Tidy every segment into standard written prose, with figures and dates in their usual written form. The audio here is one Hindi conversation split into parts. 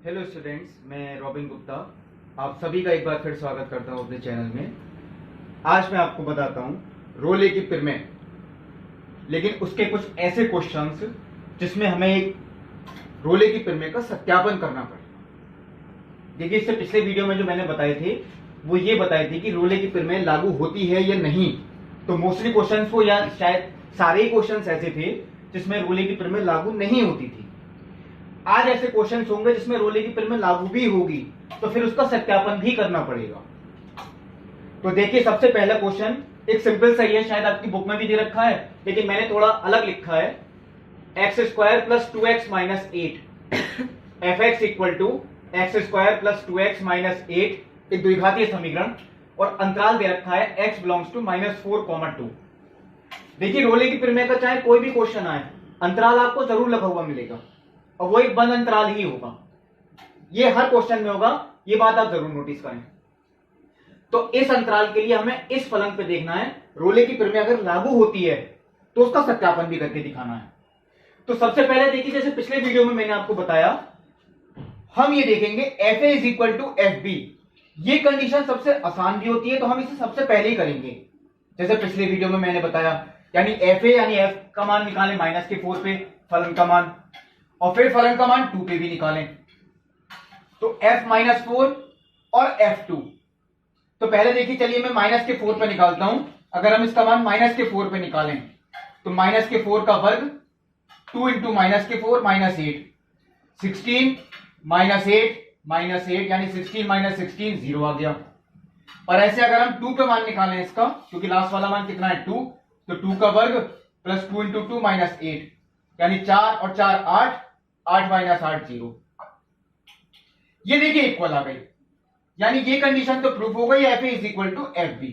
हेलो स्टूडेंट्स, मैं रॉबिन गुप्ता आप सभी का एक बार फिर स्वागत करता हूं अपने चैनल में। आज मैं आपको बताता हूं रोले की प्रमेय, लेकिन उसके कुछ ऐसे क्वेश्चंस जिसमें हमें एक रोले की प्रमेय का सत्यापन करना पड़ेगा। देखिए, इससे पिछले वीडियो में जो मैंने बताए थे वो ये बताए थे कि रोले की प्रमेय लागू होती है या नहीं। तो मोस्टली क्वेश्चंस वो या शायद सारे ही क्वेश्चंस ऐसे थे जिसमें रोले की प्रमेय लागू नहीं होती थी। आज ऐसे क्वेश्चंस होंगे जिसमें रोले की प्रमेय लागू भी होगी, तो फिर उसका सत्यापन भी करना पड़ेगा। तो देखिए, सबसे पहला क्वेश्चन एक सिंपल सा ही है, शायद आपकी बुक में भी दे रखा है लेकिन मैंने थोड़ा अलग लिखा है। X square plus 2x minus 8 f x equal to x square plus 2x minus 8 एक द्विघातीय समीकरण, और अंतराल दे रखा है x बिलोंग्स टू -4, 2। देखिए, रोले की प्रमेय का चाहे कोई भी क्वेश्चन आए, अंतराल आपको जरूर लिखा हुआ मिलेगा और वो एक बंद अंतराल ही होगा। ये हर क्वेश्चन में होगा, ये बात आप जरूर नोटिस करें। तो इस अंतराल के लिए हमें इस फलन पे देखना है, रोले की प्रमेय अगर लागू होती है तो उसका सत्यापन भी करके दिखाना है। तो सबसे पहले देखिए, जैसे पिछले वीडियो में मैंने आपको बताया, हम ये देखेंगे f a is equal to F b. ये कंडीशन सबसे आसान भी होती है तो हम इसे सबसे पहले ही करेंगे, जैसे पिछले वीडियो में मैंने बताया। यानी एफ ए यानी एफ का मान निकालें -4 पे फलन का मान, और फिर फलन का मान 2 पे भी निकालें। तो f-4 और f2। तो पहले देखिए, चलिए मैं -4 पे निकालता हूं। अगर हम इसका मान -4 पे निकालें तो -4 का वर्ग 2 इंटू -4 -8, 16 -8 यानी 16 -16 0 आ गया। और ऐसे अगर हम 2 पे मान निकालें इसका, क्योंकि लास्ट वाला मान कितना है 2, तो 2 का वर्ग प्लस 2 इंटू 2 -8 यानी 4 और 4 8, 8 - 8 0। ये देखिए इक्वल आ गई, यानी ये कंडीशन तो प्रूफ हो गई, f a is equal to F b.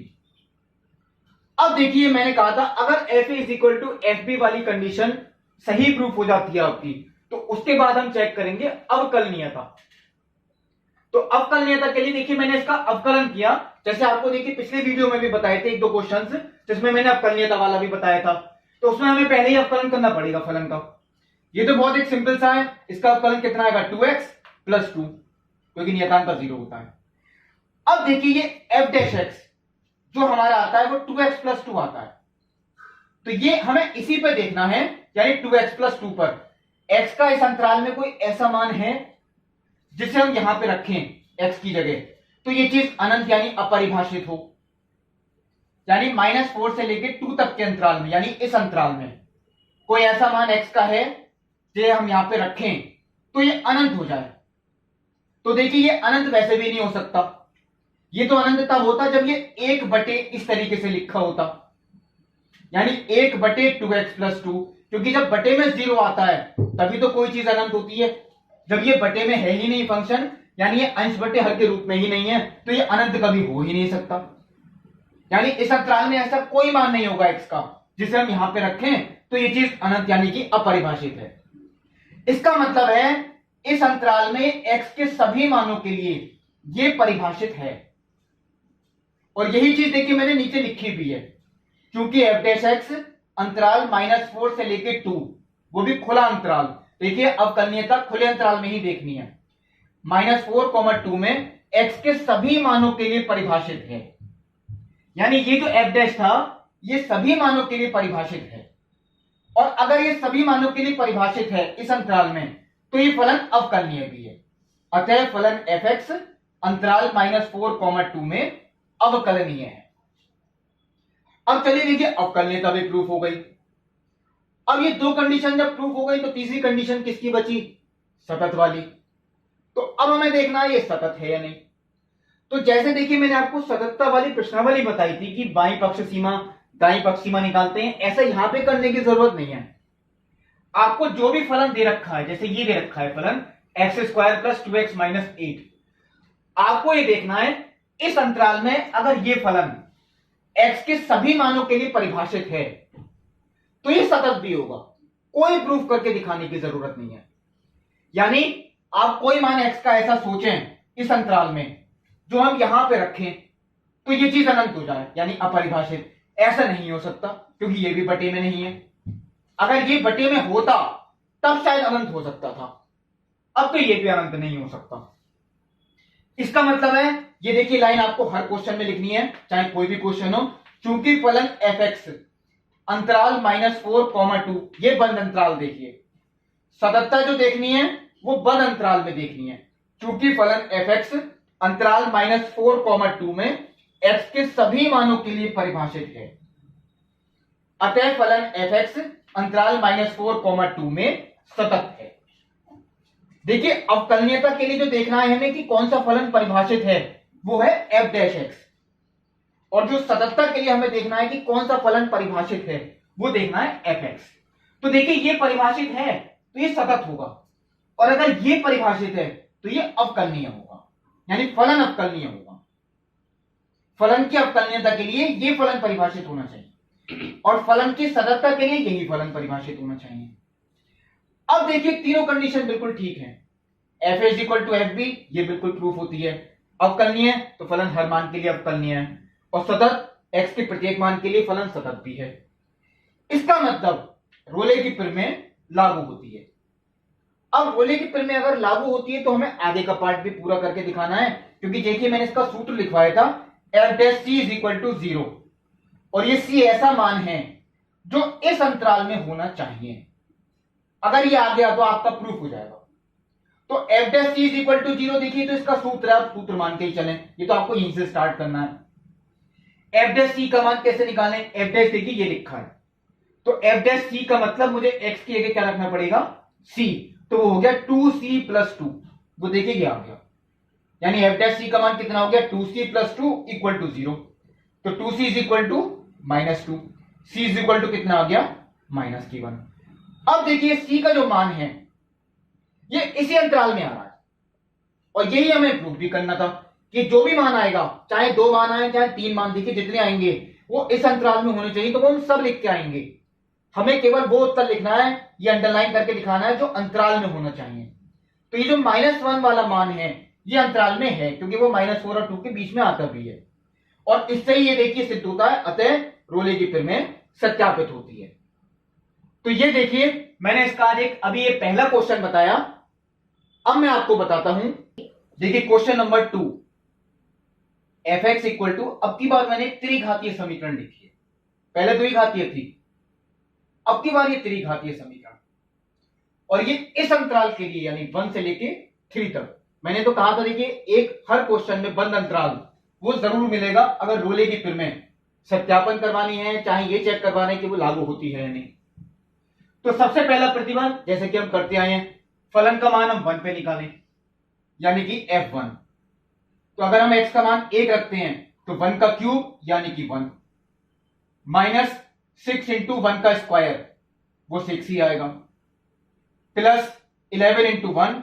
अब देखिए, मैंने कहा था अगर f a is equal to F b वाली कंडीशन सही प्रूफ हो जाती है आपकी, तो उसके बाद हम चेक करेंगे अवकलनीयता। तो अवकलनीयता के लिए देखिए, मैंने इसका अवकलन किया, जैसे आपको देखिए पिछले वीडियो में भी बताए थे 1-2 क्वेश्चंस जिसमें मैंने अवकलनीयता वाला भी बताया था। तो उसमें हमें पहले ही अवकलन करना पड़ेगा फलन का। ये तो बहुत एक सिंपल सा है, इसका अवकलन कितना आएगा 2x प्लस 2, क्योंकि नियतांक का 0 होता है। अब देखिए, ये f डैश x जो हमारा आता है वो 2x प्लस 2 आता है, तो ये हमें इसी पे देखना है, यानी 2x प्लस 2 पर x का इस अंतराल में कोई ऐसा मान है जिसे हम यहां पे रखें x की जगह, तो ये चीज अनंत यानी अपरिभाषित हो। यानी -4 से लेकर 2 तक के अंतराल में, यानी इस अंतराल में कोई ऐसा मान x का है जिसे हम यहां पे रखें तो ये अनंत हो जाए। तो देखिए, ये अनंत वैसे भी नहीं हो सकता। ये तो अनंत तब होता जब ये 1/, इस तरीके से लिखा होता, यानी 1/2x प्लस 2, क्योंकि जब बटे में 0 आता है तभी तो कोई चीज अनंत होती है। जब ये बटे में है ही नहीं फंक्शन, यानी ये अंश बटे हर के रूप में ही नहीं है, तो ये अनंत कभी हो ही नहीं सकता। यानी इस अंतराल में ऐसा कोई मान नहीं होगा x का जिसे हम यहां पे रखें तो ये चीज अनंत यानी कि अपरिभाषित है। इसका मतलब है इस अंतराल में x के सभी मानों के लिए ये परिभाषित है। और यही चीज देखिए मैंने नीचे लिखी भी है, क्योंकि f डैश x अंतराल -4 से लेकर 2, वो भी खुला अंतराल। देखिए, अवकलनीयता खुले अंतराल में ही देखनी है। -4, 2 में x के सभी मानों के लिए परिभाषित है, यानी ये जो f डैश था ये सभी मानों के लिए परिभाषित है। और अगर ये सभी मानों के लिए परिभाषित है इस अंतराल में, तो ये फलन अवकलनीय भी है। अतः फलन f(x) अंतराल -4, 2 में अवकलनीय है। अब चलिए देखिए, अवकलनीयता भी प्रूफ हो गई। अब ये 2 कंडीशन जब प्रूफ हो गई तो तीसरी कंडीशन किसकी बची? सतत वाली। तो अब हमें देखना है ये सतत है या नहीं। तो जैसे देखिए, मैंने आपको सततता वाली प्रश्नावली बताई थी कि बाईं पक्ष सीमा दाईं पक्ष सीमा निकालते हैं, ऐसा यहां पे करने की जरूरत नहीं है। आपको जो भी फलन दे रखा है, जैसे ये दे रखा है फलन x² प्लस 2x माइनस 8, आपको ये देखना है इस अंतराल में अगर ये फलन x के सभी मानों के लिए परिभाषित है तो ये सतत भी होगा। कोई प्रूफ करके दिखाने की जरूरत नहीं है। यानी आप कोई मान x का ऐसा सोचें इस अंतराल में जो हम यहां पे रखें तो ये चीज अनंत हो जाए, यानी अपरिभाषित। ऐसा नहीं हो सकता क्योंकि ये भी बटे में नहीं है। अगर ये बटे में होता तब शायद अनंत हो सकता था, अब तो ये भी अनंत नहीं हो सकता। इसका मतलब है, ये देखिए लाइन आपको हर क्वेश्चन में लिखनी है, चाहे कोई भी क्वेश्चन हो। चूंकि फलन एफ एक्स अंतराल -4, 2, ये बंद अंतराल देखिए, सततता जो देखनी है वो बंद अंतराल में देखनी है। चूंकि फलन एफ एक्स अंतराल -4, 2 में एक्स के सभी मानों के लिए परिभाषित है, अतः फलन एफ एक्स अंतराल -4, 2 में सतत है। देखिए अवकलनीयता के लिए जो देखना है हमें कि कौन सा फलन परिभाषित है, वो है एफ डैश एक्स, और जो सततता के लिए हमें देखना है कि कौन सा फलन परिभाषित है, वो देखना है एफ एक्स। तो देखिए ये परिभाषित है तो ये सतत होगा, और अगर ये परिभाषित है तो ये अवकलनीय होगा, यानी फलन अवकलनीय होगा। फलन की अवकलनीयता के लिए ये फलन परिभाषित होना चाहिए, और फलन की सततता के लिए यही फलन परिभाषित होना चाहिए। अब देखिए तीनों कंडीशन बिल्कुल ठीक है, f is equal to F b, ये बिल्कुल प्रूफ होती है। अवकलनीय तो फलन हर मान के लिए अवकलनीय है, और सतत एक्स के प्रत्येक मान के लिए फलन सतत भी है। इसका मतलब रोले की प्रमेय लागू होती है। अब रोले की प्रमेय अगर लागू होती है तो हमें आगे का पार्ट भी पूरा करके दिखाना है, क्योंकि देखिए मैंने इसका सूत्र लिखवाया था f dash c is equal to 0, और ये सी ऐसा मान है जो इस अंतराल में होना चाहिए। अगर ये आ गया तो आपका प्रूफ हो जाएगा। तो f dash c is equal to 0, देखिए तो इसका सूत्र है, आप सूत्र मान के ही चलें, ये तो आपको यहीं से स्टार्ट करना है। एफ डैश सी का मान कैसे निकालें, एफ डैश देखिए ये लिखा है, तो एफ डैश सी का मतलब मुझे एक्स की जगह क्या रखना पड़ेगा, सी, तो वो हो गया 2c + 2, वो देखिए ये आ गया, यानी एफ डैश सी का मान कितना हो गया 2c + 2 = 0, तो 2c is equal to -2, c is equal to कितना आ गया -k1। अब देखिए c का जो मान है ये इसी अंतराल में आ रहा है, और यही हमें प्रूफ भी करना था कि जो भी मान आएगा, चाहे 2 मान आए चाहे 3 मान, देखिए जितने आएंगे वो इस अंतराल में होने चाहिए, तो वो हम सब लिख के आएंगे। हमें केवल वो उत्तर लिखना है, ये अंडरलाइन करके दिखाना है जो अंतराल में होना चाहिए। तो ये जो -1 वाला मान है ये अंतराल में है, क्योंकि वो -4 और 2 के बीच में आता भी है, और इससे ही ये देखिए सिद्ध होता है, अतः रोले की प्रमेय सत्यापित होती है। तो ये देखिए मैंने इसका आज एक अभी ये पहला क्वेश्चन बताया। अब मैं आपको बताता हूं, देखिए question number 2, f x equal to, अब की बार मैंने त्रिघातीय समीकरण लिखी है, पहले द्विघातीय थी, अब की बार ये त्रिघातीय समीकरण, और ये इस अंतराल के लिए यानी 1 से लेके 3 तक। मैंने तो कहा था देखिए एक हर क्वेश्चन में बंद अंतराल वो जरूर मिलेगा, अगर रोले की प्रमेय सत्यापन करवानी है, चाहे ये चेक करवाना है कि वो लागू होती है या नहीं। तो सबसे पहला प्रतिबंध जैसे कि हम करते आए हैं, फलन का मान हम 1 पे निकालें, यानी कि f1। तो अगर हम x का मान 1 रखते हैं तो 1 का क्यूब यानी कि 1, -6 × 1 का स्क्वायर वो 6 ही आएगा, प्लस 11 × 1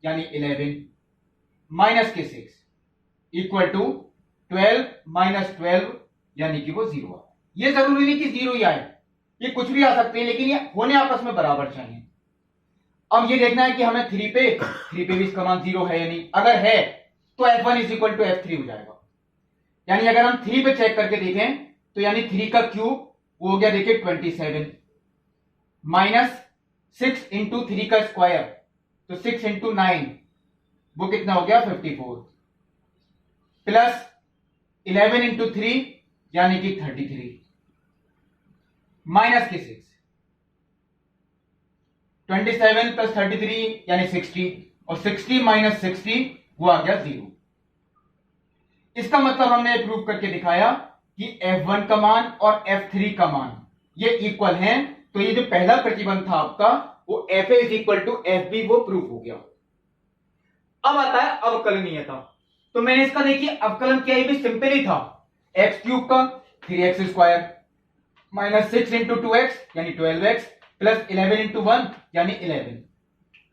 यानी 11 माइनस के 6 इक्वल टू 12 - 12 यानी कि वो 0 आए। ये जरूरी नहीं कि 0 ही आए, ये कुछ भी आ सकते हैं, लेकिन ये होने आपस में बराबर चाहिए। अब ये देखना है कि हमें 3 पे भी इसका मान 0 है या नहीं, अगर है तो f1 = f3 हो जाएगा। यानी अगर हम 3 पे चेक करके देखें तो यानी 3 का क्यूब वो हो गया देखिए 27, -6 × 3 का स्क्वायर, तो 6 × 9 वो कितना हो गया 54, प्लस 11 × 3 यानी कि 33, माइनस के 6, 27 + 33 यानी 60, और 60 - 60 वो आ गया 0। इसका मतलब हमने प्रूव करके दिखाया कि f1 का मान और f3 का मान ये इक्वल हैं, तो ये जो पहला प्रतिबंध था आपका वो f a = fb वो प्रूफ हो गया। अब आता है अवकलनीयता। तो मैंने इसका देखिए अवकलन किया, ये भी सिंपल ही था, x³ का 3x² -6 × 2x यानी 12x प्लस 11 × 1 यानी 11,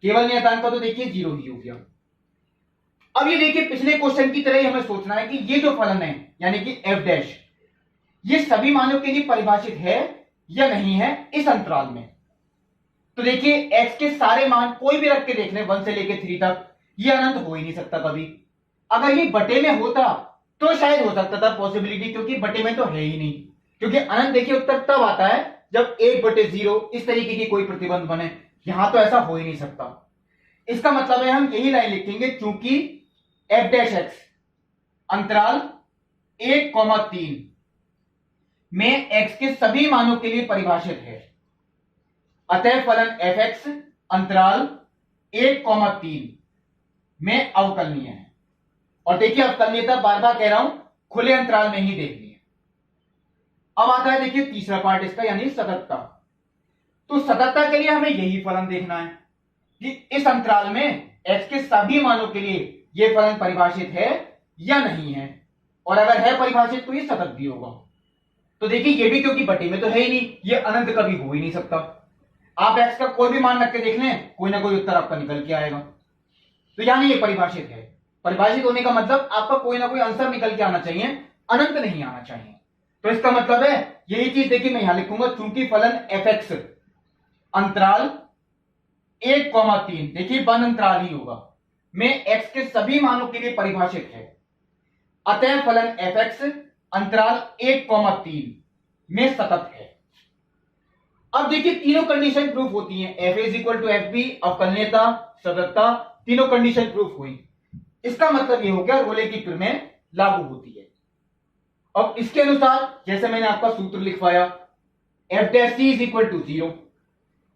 केवल नियतांक का तो देखिए 0 ही हो गया। अब ये देखिए पिछले क्वेश्चन की तरह ही हमें सोचना है कि ये जो फलन है यानी कि f डैश, ये सभी मानों के लिए परिभाषित है या नहीं है इस अंतराल में। तो देखिए x के सारे मान कोई भी रख के देख लें 1 से लेके 3 तक, ये अनंत हो ही नहीं सकता कभी। अगर ये बटे में होता तो शायद हो सकता था पॉसिबिलिटी, क्योंकि बटे में तो है ही नहीं, क्योंकि अनंत देखिए उत्तर तब आता है जब 1/0 इस तरीके की कोई प्रतिबंध बने, यहां तो ऐसा हो ही नहीं सकता। इसका मतलब है हम यही लाइन लिखेंगे, चूंकि एफ डैश एक्स अंतराल 1,3 में एक्स के सभी मानों के लिए परिभाषित है, अतः फलन एफ एक्स अंतराल 1,3 में अवकलनीय है। और देखिए अवकलनीयता बार बार कह रहा हूं खुले अंतराल में ही देखनी है। अब आता है देखिए तीसरा पार्ट इसका, यानी सततता। तो सततता के लिए हमें यही फलन देखना है कि इस अंतराल में एक्स के सभी मानों के लिए यह फलन परिभाषित है या नहीं है, और अगर है परिभाषित तो ये सतत भी होगा। तो देखिए ये भी क्योंकि बटे में तो है ही नहीं, ये अनंत कभी हो ही नहीं सकता। आप एक्स का कोई भी मान रख के देख लें, कोई ना कोई उत्तर आपका निकल के आएगा। तो यानी ये परिभाषित है। परिभाषित होने का मतलब आपका कोई ना कोई आंसर निकल के आना चाहिए, अनंत नहीं आना चाहिए। तो इसका मतलब है यही चीज देखिए मैं यहां लिखूंगा, चूंकि फलन एफ एक्स अंतराल 1,3 देखिए वन अंतराल ही होगा में एक्स के सभी मानों के लिए परिभाषित है, अतः फलन एफ एक्स अंतराल 1,3 में सतत है। अब देखिए तीनों कंडीशन प्रूफ होती हैं, F is equal to F B, अवकलनीयता, सततता, तीनों कंडीशन प्रूफ हुई। इसका मतलब यह हो गया रोले की प्रमेय लागू होती है। अब इसके अनुसार जैसे मैंने आपका सूत्र लिखवाया, f dash c is equal to 0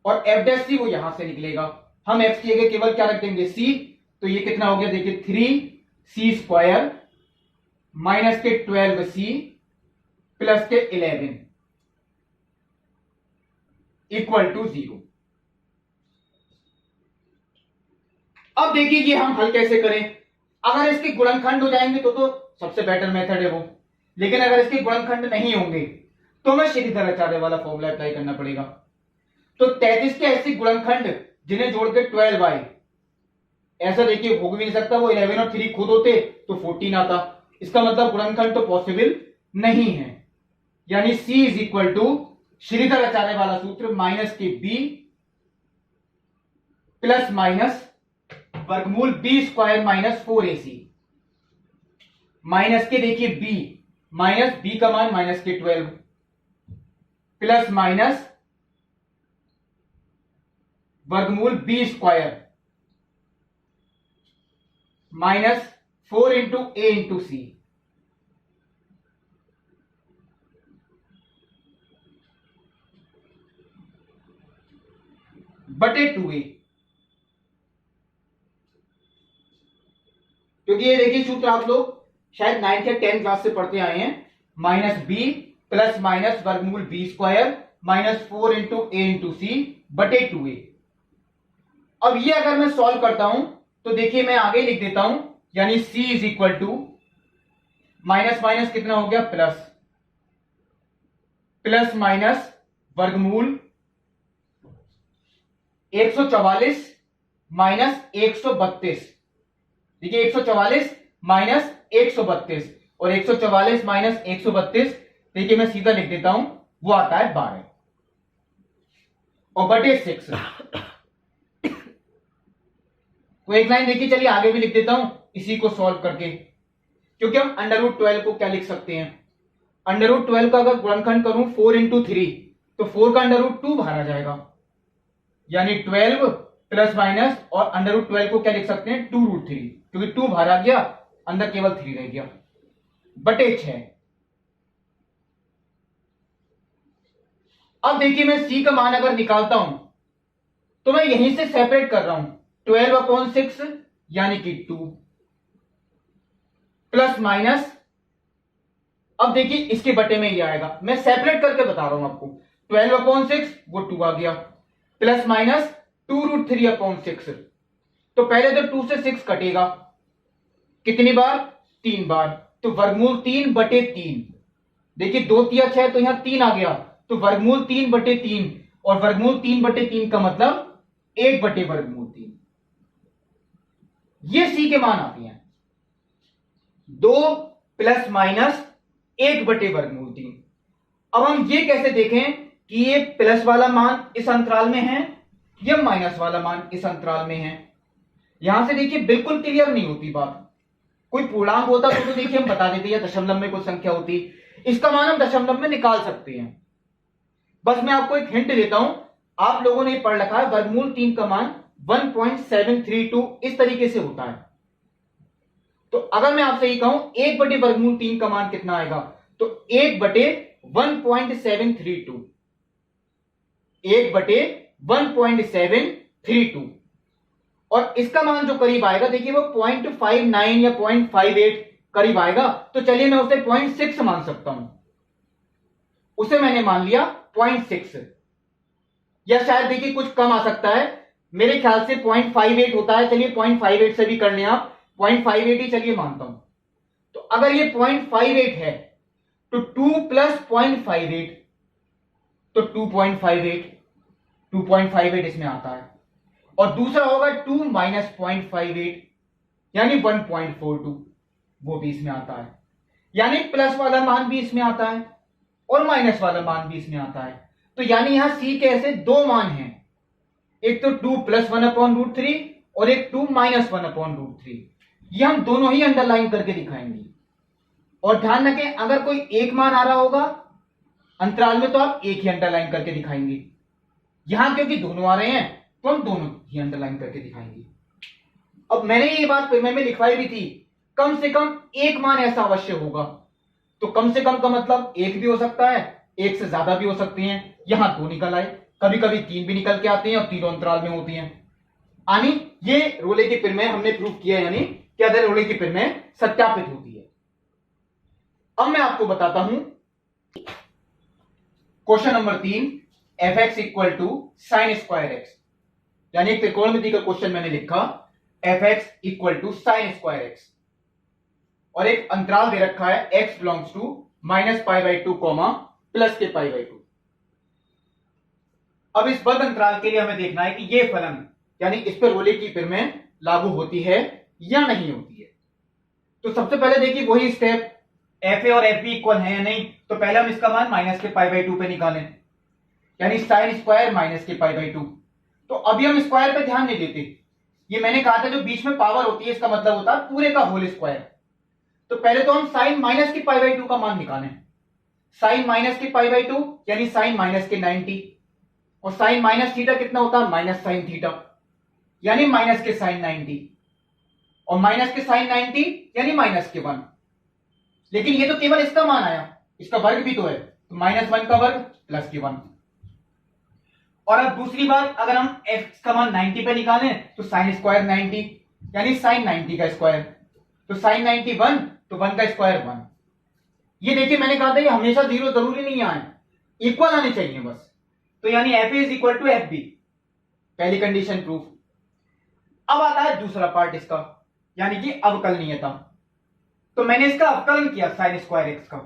और एफ डैश सी वो यहां से निकलेगा। हम एफ की जगह केवल क्या रख देंगे, सी। तो ये कितना हो गया देखिए 3c² माइनस के 12c प्लस के 11 इक्वल टू 0। अब देखिए ये हम हल कैसे करें। अगर इसके गुणनखंड हो जाएंगे तो सबसे बेटर मेथड है वो, लेकिन अगर इसके गुणनखंड नहीं होंगे तो हमें श्रीधराचार्य वाला फॉर्मूला अप्लाई करना पड़ेगा। तो 33 के ऐसे गुणनखंड जिन्हें जोड़ के 12y, ऐसा देखिए हो भी नहीं सकता, वो 11 और 3 खुद होते तो 14 आता। इसका मतलब गुणनखंड तो पॉसिबल नहीं है। यानी c is equal to Shridharacharya वाला सूत्र माइनस के b प्लस माइनस वर्गमूल b² माइनस 4ac माइनस के देखिए b माइनस b का मान माइनस के 12 प्लस माइनस वर्गमूल b² minus 4 into a into C बटे 2a। क्योंकि ये देखिए सूत्र आप लोग शायद 9th या 10th क्लास से पढ़ते आए हैं, माइनस b प्लस माइनस वर्गमूल b² minus 4 into a into C बटे 2a। अब ये अगर मैं सॉल्व करता हूं तो देखिए मैं आगे लिख देता हूं, यानी c is equal to minus minus कितना हो गया प्लस, प्लस माइनस वर्गमूल 144 माइनस 132। देखिए 144 माइनस 132 और 144 माइनस 132 देखिए मैं सीधा लिख देता हूं, वो आता है 12 और बटे 6। तो एक लाइन देखिए चलिए आगे भी लिख देता हूं इसी को सॉल्व करके, क्योंकि हम √12 को क्या लिख सकते हैं, √12 का अगर गुणनखंड करूं 4 इंटू 3 तो 4 का √2 बाहर आ जाएगा, यानी 12 प्लस माइनस और √12 को क्या लिख सकते हैं 2√3, क्योंकि 2 बाहर आ गया, अंदर केवल 3 रह गया, बटे 6। अब देखिए मैं c का मान अगर निकालता हूं तो मैं यहीं से सेपरेट कर रहा हूं, 12/6 यानी कि 2 प्लस माइनस, अब देखिए इसके बटे में ये आएगा, मैं सेपरेट करके बता रहा हूं आपको, 12/6 वो 2 आ गया, प्लस माइनस 2√3/6। तो पहले तो 2 से 6 कटेगा, कितनी बार 3 बार, तो वर्गमूल 3 बटे 3। देखिए 2 तिया 6 तो यहां 3 आ गया, तो वर्गमूल 3 बटे 3 और वर्गमूल 3 बटे 3 का मतलब 1 बटे वर्गमूल 3। ये सी के मान आते हैं 2 प्लस माइनस 1 बटे वर्गमूल 3। अब हम ये कैसे देखें कि ये प्लस वाला मान इस अंतराल में है या माइनस वाला मान इस अंतराल में है। यहां से देखिए बिल्कुल क्लियर नहीं होती बात, कोई पूर्णांक होता तो देखिए हम बता देते, या दशमलव में कोई संख्या होती, इसका मान हम दशमलव में निकाल सकते हैं। बस मैं आपको एक हिंट देता हूं, आप लोगों ने पढ़ रखा है वर्गमूल 3 का मान 1.732 इस तरीके से होता है। तो अगर मैं आपसे ये कहूं 1/वर्गमूल 3 का मान कितना आएगा, तो 1/1.732, 1/1.732, और इसका मान जो करीब आएगा देखिए वो 0.59 या 0.58 करीब आएगा। तो चलिए मैं उसे 0.6 मान सकता हूं, उसे मैंने मान लिया 0.6, या शायद देखिए कुछ कम आ सकता है, मेरे ख्याल से 0.58 होता है। चलिए 0.58 से भी कर लें आप, 0.58 ही चलिए मानता हूं। तो अगर ये 0.58 है तो 2 + 0.58, तो 2.58 इसमें आता है। और दूसरा होगा 2 - 0.58 यानी 1.42, वो भी इसमें आता है। यानी प्लस वाला मान भी इसमें आता है और माइनस वाला मान भी इसमें आता है। तो यानी यहां सी के ऐसे दो मान हैं, एक तो 2 + 1/√3 और एक 2 - 1/√3। ये हम दोनों ही अंडरलाइन करके दिखाएंगे। और ध्यान रखें अगर कोई एक मान आ रहा होगा अंतराल में तो आप एक ही अंडरलाइन करके दिखाएंगे। यहां क्योंकि दोनों आ रहे हैं तो हम दोनों ही अंडरलाइन करके दिखाएंगे। अब मैंने ये बात पेपर में लिखवाई भी थी, कम से कम एक मान ऐसा अवश्य होगा। तो कम से कम का मतलब एक भी हो सकता है, एक से ज्यादा भी हो सकते हैं। यहां दो निकल आए, कभी कभी 3 भी निकल के आते हैं और तीनों अंतराल में होती हैं। यानी ये रोले की प्रमेय हमने प्रूव किया, यानी क्या रोले की प्रमेय सत्यापित होती है। अब मैं आपको बताता हूं क्वेश्चन नंबर 3, fx = sin²x, यानी एक त्रिकोणमिति का क्वेश्चन मैंने लिखा fx = sin²x, और एक अंतराल दे रखा है x बिलोंग्स टू -π/2 +π/2। अब इस बद्ध अंतराल के लिए हमें देखना है कि ये फलन यानी इस पर रोले की प्रमेय लागू होती है या नहीं होती है। तो सबसे पहले देखिए वही स्टेप, fa और fb इक्वल है या नहीं। तो पहले हम इसका मान -π/2 पे निकालें, यानी sin² -π/2। तो अभी हम स्क्वायर पे ध्यान नहीं देते, ये मैंने कहा था जो बीच में पावर होती है इसका मतलब होता है पूरे का होल स्क्वायर। तो पहले तो हम sin -π/2 का मान निकालें। sin -π/2 यानी sin -90, और sin -θ कितना होता है -sin θ, यानी -sin90, और -sin90 यानी -1। लेकिन ये तो केवल इसका मान आया, इसका वर्ग भी तो है, तो -1 का वर्ग +1। और अब दूसरी बात, अगर हम x का मान 90 पे निकालें तो sin² 90 यानी sin90 का स्क्वायर, तो sin90 1, तो 1 का स्क्वायर 1। ये देखिए मैंने कहा था ये हमेशा 0 जरूरी नहीं आए, इक्वल आने चाहिए बस। तो यानी fa = fb, पहली कंडीशन प्रूफ। अब आता है दूसरा पार्ट इसका, यानी कि अवकलनीयता। तो मैंने इसका अवकलन किया sin²x का,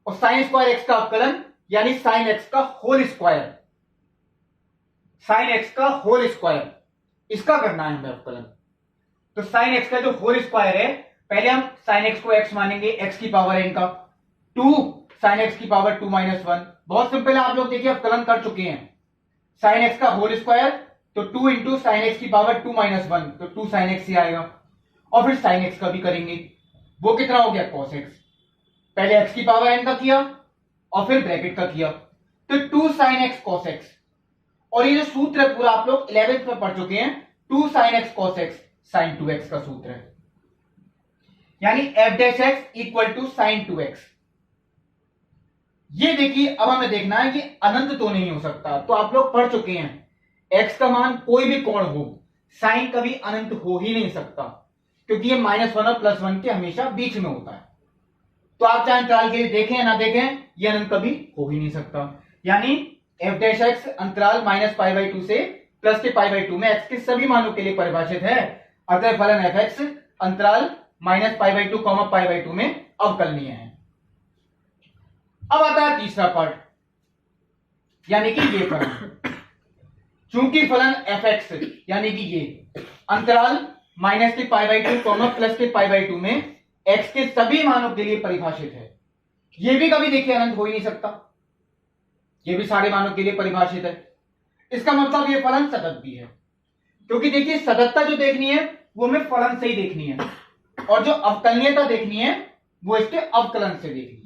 और sin² का अवकलन यानी sin x का होल स्क्वायर, sin x का होल स्क्वायर, इसका करना है हमें अवकलन। तो sin x का जो होल स्क्वायर है, पहले हम sin x को x मानेंगे, x की पावर n का 2 sin x की पावर 2 - 1। बहुत सिंपल है, आप लोग देखिए अवकलन कर चुके हैं। sin x का होल स्क्वायर तो 2 × sin x की पावर 2 - 1, तो 2 sin x ही आएगा। और फिर sin x का भी करेंगे, वो कितना हो गया cos x, पहले x की पावर n का किया और फिर ब्रैकेट का किया, तो 2 sin x cos x। और ये जो सूत्र है पूरा आप लोग 11th में पढ़ चुके हैं, 2 sin x cos x sin 2x का सूत्र है, यानी f' = sin 2x। ये देखिए अब हमें देखना है कि अनंत तो नहीं हो सकता, तो आप लोग पढ़ चुके हैं x का मान कोई भी कोण हो, साइन कभी अनंत हो ही नहीं सकता, क्योंकि ये -1 और +1 के हमेशा बीच में होता है। तो आप चाहे अंतराल के लिए देखें या ना देखें, ये अनंत कभी हो ही नहीं सकता। यानी f' अंतराल -π/2 से +π/2 में x के सभी मानों के लिए परिभाषित है, अतः फलन fx अंतराल -π/2 π/2 में अवकलनीय है। अब आता है तीसरा पार्ट, यानी कि ये फलन। चूंकि फलन fx यानी कि ये अंतराल -π/2 +π/2 में x के सभी मानों के लिए परिभाषित है, ये भी कभी देखिए अनंत हो ही नहीं सकता, ये भी सारे मानों के लिए परिभाषित है। इसका मतलब ये फलन सतत भी है, क्योंकि देखिए सततता जो देखनी है वो हमें फलन से ही देखनी है, और जो अवकलनीयता देखनी है वो इसके अवकलन से देखनी है।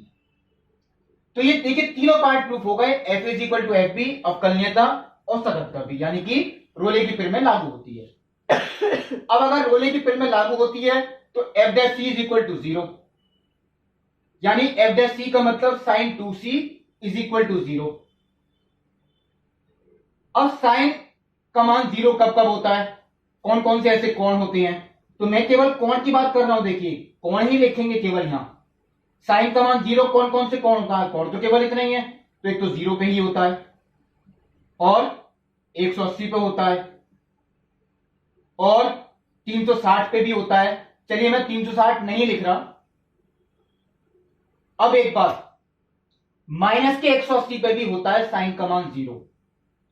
तो ये देखिए तीनों पार्ट प्रूफ हो गए, f = fb, अवकलनीयता और सततता भी, यानी कि रोले की पिर में लागू होती है। अब अगर रोले की पिर में लागू होती है तो f dash c is equal to 0, यानी एफ डैश सी का मतलब sign 2c is equal to 0। अब साइन का मान 0 कब कब होता है, कौन कौन से ऐसे कोण होते हैं, तो मैं केवल कोण की बात कर रहा हूं। देखिए कोण ही लिखेंगे केवल यहां। साइन का मान 0 कौन कौन से कोण होता है, कोण तो केवल इतना ही है, तो एक तो 0 पे ही होता है और 180 पे होता है और 360 पे भी होता है। चलिए मैं 360 नहीं लिख रहा। अब एक बात, माइनस के 180 पे भी होता है साइन का मान 0,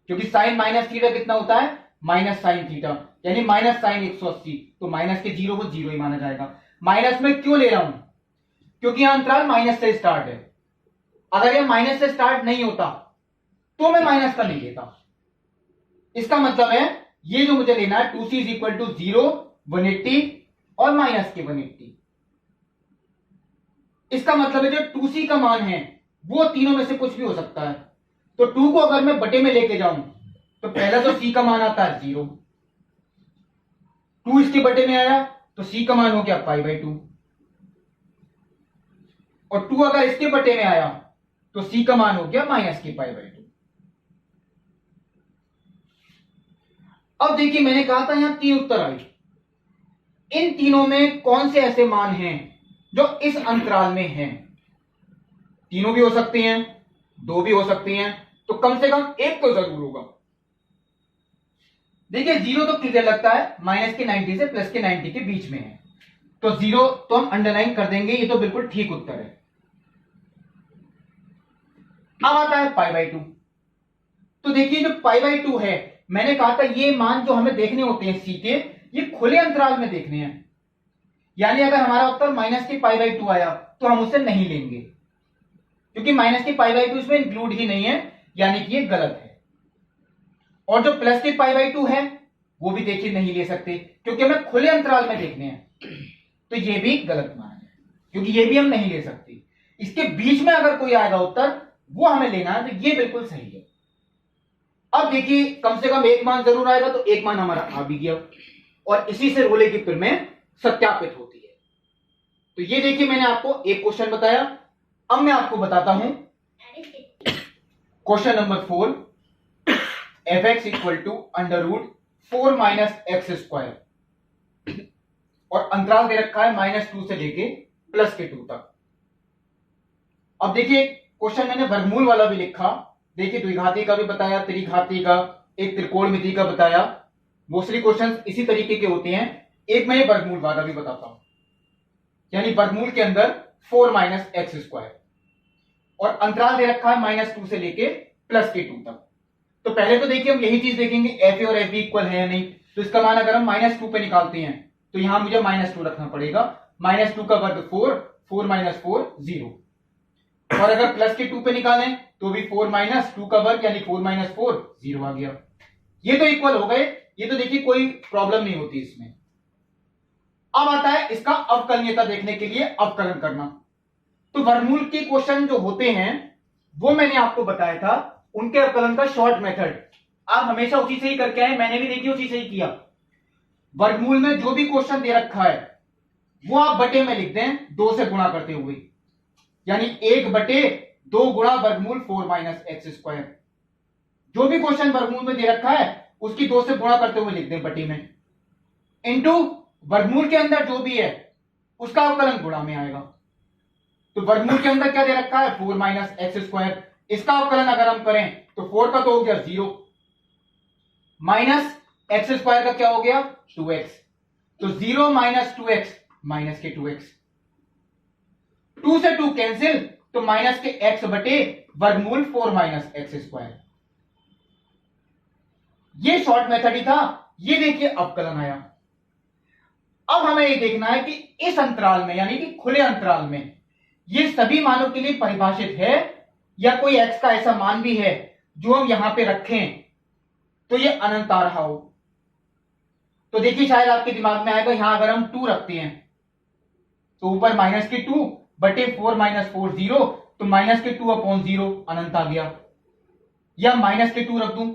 क्योंकि साइन माइनस थीटा कितना होता है, माइनस साइन थीटा, यानी माइनस साइन 180, तो माइनस के 0 को 0 ही माना जाएगा। माइनस में क्यों ले रहा हूं, क्योंकि यहां अंतराल माइनस से स्टार्ट है। अगर यह माइनस से स्टार्ट नहीं होता तो मैं माइनस का नहीं लेता। इसका मतलब है ये जो मुझे लेना है 2c इज इक्वल टू 0, 180 और माइनस के 180। इसका मतलब है जो 2c का मान है वो तीनों में से कुछ भी हो सकता है। तो 2 को अगर मैं बटे में लेके जाऊं तो पहला तो c का मान आता है 0, 2 इसके बटे में आया तो c का मान हो गया π/2, और 2 अगर इसके बटे में आया तो c का मान हो गया माइनस के π/2। अब देखिए मैंने कहा था यहां 3 उत्तर आए, इन तीनों में कौन से ऐसे मान हैं जो इस अंतराल में हैं। तीनों भी हो सकते हैं, 2 भी हो सकते हैं, तो कम से कम एक तो जरूर होगा। देखिए 0 तो क्लियर लगता है, माइनस के 90 से प्लस के 90 के बीच में है, तो 0 तो हम अंडरलाइन कर देंगे, ये तो बिल्कुल ठीक उत्तर है। अब आता है π/2। तो देखिए जो π/2 है, मैंने कहा था ये मान जो हमें देखने होते हैं c के, ये खुले अंतराल में देखने हैं, यानी अगर हमारा उत्तर माइनस के π/2 आया तो हम उसे नहीं लेंगे, क्योंकि माइनस के π/2 इसमें इंक्लूड ही नहीं है, यानी कि ये गलत है। और जो प्लस के π/2 है वो भी देखिए नहीं ले सकते, क्योंकि हमें खुले अंतराल में देखने हैं, तो ये भी गलत मान है, क्योंकि ये भी हम नहीं ले सकते। इसके बीच में अगर कोई आएगा उत्तर वो हमें लेना है, तो ये बिल्कुल सही है। अब देखिए कम से कम एक मान जरूर आएगा, तो एक मान हमारा आ भी गया, और इसी से रोले की पिर में सत्यापित होती है। तो ये देखिए मैंने आपको एक क्वेश्चन बताया। अब मैं आपको बताता हूं question number 4, fx equal to √4 minus x square, और अंतराल दे रखा है -2 से लेके +2 तक। अब देखिए क्वेश्चन मैंने वर्गमूल वाला भी लिखा, देखिए द्विघाती का भी बताया, त्रिघाती का, एक त्रिकोणमिति का बताया। मोस्टली क्वेश्चन इसी तरीके के होते हैं। एक मैं वर्गमूल वाला भी बताता हूं, यानी वर्गमूल के अंदर 4 माइनस एक्स स्क्वायर, और अंतराल दे रखा है -2 से लेके +2 तक। तो पहले तो देखिए हम यही चीज देखेंगे एफ ए और एफ बी इक्वल है या नहीं। तो इसका मान अगर हम -2 पे निकालते हैं तो यहां मुझे -2 रखना पड़ेगा। -2 का वर्ग 4, 4 - 4 0, और अगर +2 पे निकालें तो भी 4 - 2 का वर्ग यानी 4 - 4 0 आ गया। ये तो इक्वल हो गए, ये तो देखिए कोई प्रॉब्लम नहीं होती इसमें। अब आता है इसका अवकलनीयता देखने के लिए अवकलन करना। तो वर्गमूल के क्वेश्चन जो होते हैं वो मैंने आपको बताया था, उनके अवकलन का शॉर्ट मेथड आप हमेशा उसी से ही करके आए, मैंने भी देखिए उसी से ही किया। वर्गमूल में जो भी क्वेश्चन दे रखा है वो आप बटे में लिख दें 2 से गुणा करते हुए, यानी 1/2 गुणा वर्गमूल 4 माइनस एक्स स्क्वायर। जो भी क्वेश्चन वर्गमूल में दे रखा है उसकी 2 से गुणा करते हुए लिख दें बटे में, इनटू वर्गमूल के अंदर जो भी है उसका अवकलन गुणा में आएगा। तो वर्गमूल के अंदर क्या दे रखा है 4 माइनस एक्स स्क्वायर, इसका अवकलन अगर हम करें तो 4 का तो हो गया 0, माइनस एक्स स्क्वायर का क्या हो गया 2x, तो 0 - 2x माइनस के 2x, 2 से 2 कैंसिल, तो माइनस के x बटे वर्गमूल 4 माइनस एक्स स्क्वायर। ये शॉर्ट मेथड ही था। ये देखिए अवकलन आया। अब हमें ये देखना है कि इस अंतराल में यानी कि खुले अंतराल में ये सभी मानों के लिए परिभाषित है या कोई x का ऐसा मान भी है जो हम यहां पे रखें तो ये अनंत आ रहा हो। तो देखिए शायद आपके दिमाग में आएगा यहां अगर हम 2 रखते हैं तो ऊपर माइनस के 2 बटे 4 - 4 0, तो माइनस के 2/0 अनंत आ गया, या माइनस के 2 रख दूं।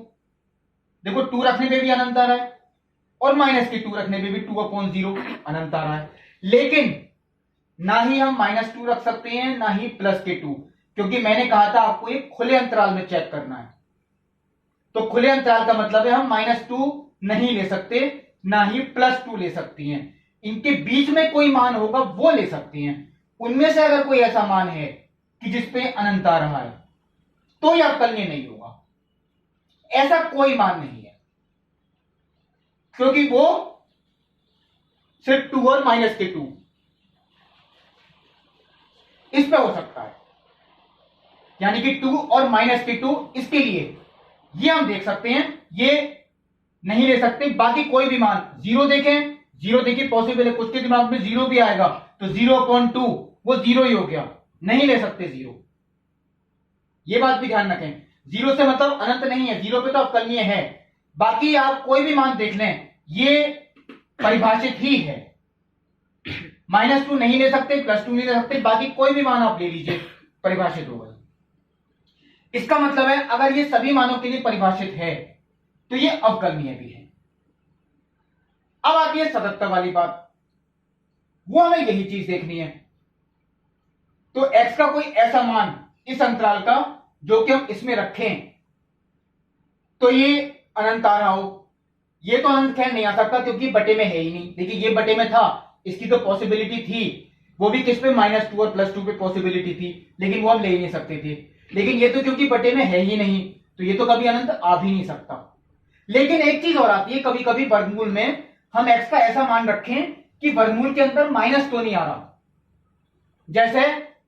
देखो 2 रखने पे भी अनंत आ रहा है और माइनस के 2 रखने पे भी 2/0 अनंत आ रहा है। लेकिन ना ही हम -2 रख सकते हैं ना ही +2, क्योंकि मैंने कहा था आपको एक खुले अंतराल में चेक करना है। तो खुले अंतराल का मतलब है हम -2 नहीं ले सकते ना ही +2 ले सकती हैं। इनके बीच में कोई मान होगा वो ले सकती हैं। उनमें से अगर कोई ऐसा मान है कि जिसपे अनंत आ रहा है तो यह अवकलनीय नहीं होगा। ऐसा कोई मान नहीं है, क्योंकि वो सिर्फ 2 और -2 इस पे हो सकता है। यानी कि 2 और -2 इसके लिए ये हम देख सकते हैं, ये नहीं ले सकते। बाकी कोई भी मान 0 देखें, 0 देखिए पॉसिबल है, कुछ के दिमाग में 0 भी आएगा तो 0/2 वो 0 ही हो गया, नहीं ले सकते 0। ये बात भी ध्यान रखें, 0 से मतलब अनंत नहीं है, 0 पे तो अवकलनीय है। बाकी आप कोई भी मान देख लें, ये परिभाषित ही है। -2 नहीं ले सकते, +2 नहीं ले सकते, बाकी कोई भी मान आप ले लीजिए परिभाषित होगा। इसका मतलब है अगर ये सभी मानों के लिए परिभाषित है तो ये अवकलनीय भी है। अब आती है सततता वाली बात, वो हमें यही चीज देखनी है। तो x का कोई ऐसा मान इस अंतराल का जो कि हम इसमें रखें तो ये अनंत आ रहा हो। ये तो अनंत खैर नहीं आ सकता क्योंकि बटे में है ही नहीं। देखिए ये बटे में था, इसकी तो पॉसिबिलिटी थी, वो भी किस पे -2 और +2 पे पॉसिबिलिटी थी, लेकिन वो हम ले ही नहीं सकते थे। लेकिन ये तो क्योंकि बटे में है ही नहीं तो ये तो कभी अनंत आ भी नहीं सकता। लेकिन एक चीज और आती है, कभी कभी वर्गमूल में हम x का ऐसा मान रखें कि वर्गमूल के अंदर माइनस तो नहीं आ रहा। जैसे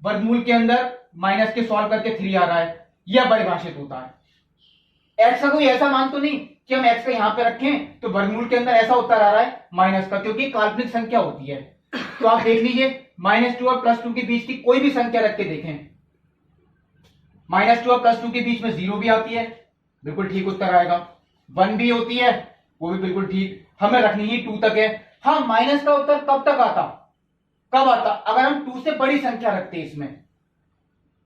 वर्गमूल के अंदर माइनस के सॉल्व करके 3 आ रहा है, यह परिभाषित होता है। x का कोई ऐसा मान तो नहीं कि हम x का यहां पे रखें तो वर्गमूल के अंदर ऐसा उत्तर आ रहा है माइनस का, क्योंकि काल्पनिक संख्या होती है। तो आप देख लीजिए -2 और +2 के बीच की कोई भी संख्या रख के देखें, -2 और +2 के बीच में 0 भी आती है, बिल्कुल ठीक उत्तर आएगा। 1 भी होती है, वो भी बिल्कुल ठीक। हमें रखनी ही 2 तक है। हाँ, माइनस का उत्तर कब तक आता, कब आता, अगर हम 2 से बड़ी संख्या रखते हैं इसमें।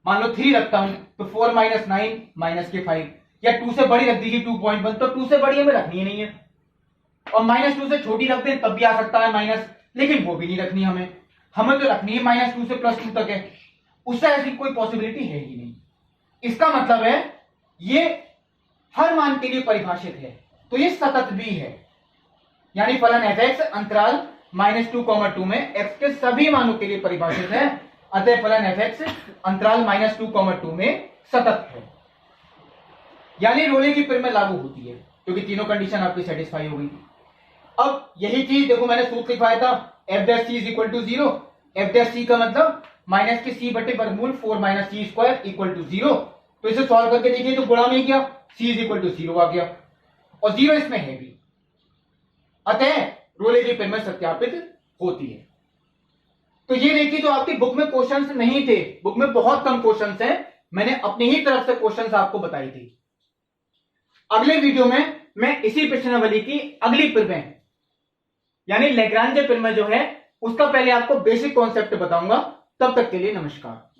मान लो 3 रखता हूं तो 4 - 9 -5, या 2 से बड़ी रख दीजिए 2.1, तो 2 से बड़ी हमें रखनी ही नहीं है। और -2 से छोटी रख दें तब भी आ सकता है माइनस, लेकिन वो भी नहीं रखनी हमें। हमें तो रखनी है -2 से +2 तक है, उससे ऐसी कोई पॉसिबिलिटी है ही नहीं। इसका मतलब है ये हर मान के लिए परिभाषित है, तो ये सतत भी है। यानी फलन f(x) अंतराल -2, 2 में x के सभी मानों के लिए परिभाषित है। अतः फलन f(x) अंतराल -2, 2 में सतत है, यानी रोले की पिर में लागू होती है, क्योंकि तीनों कंडीशन आपकी सेटिस्फाई हो गई। अब यही चीज देखो, मैंने सूत्र लिखवाया था f' c = 0। f' का मतलब माइनस के c बटे वर्गमूल 4 - c² = 0। तो इसे सॉल्व करके देखिए तो गुणा में क्या, c = 0 आ गया, और 0 इसमें है भी, अतः रोले की पिर में सत्यापित होती है। तो ये देखिए, तो आपकी बुक में क्वेश्चंस नहीं थे, बुक में बहुत कम क्वेश्चंस हैं, मैंने अपनी ही तरफ से क्वेश्चंस आपको बताई थी। अगले वीडियो में मैं इसी प्रश्नावली की अगली प्रमेय यानी लैग्रांज प्रमेय जो है उसका पहले आपको बेसिक कॉन्सेप्ट बताऊंगा। तब तक के लिए नमस्कार।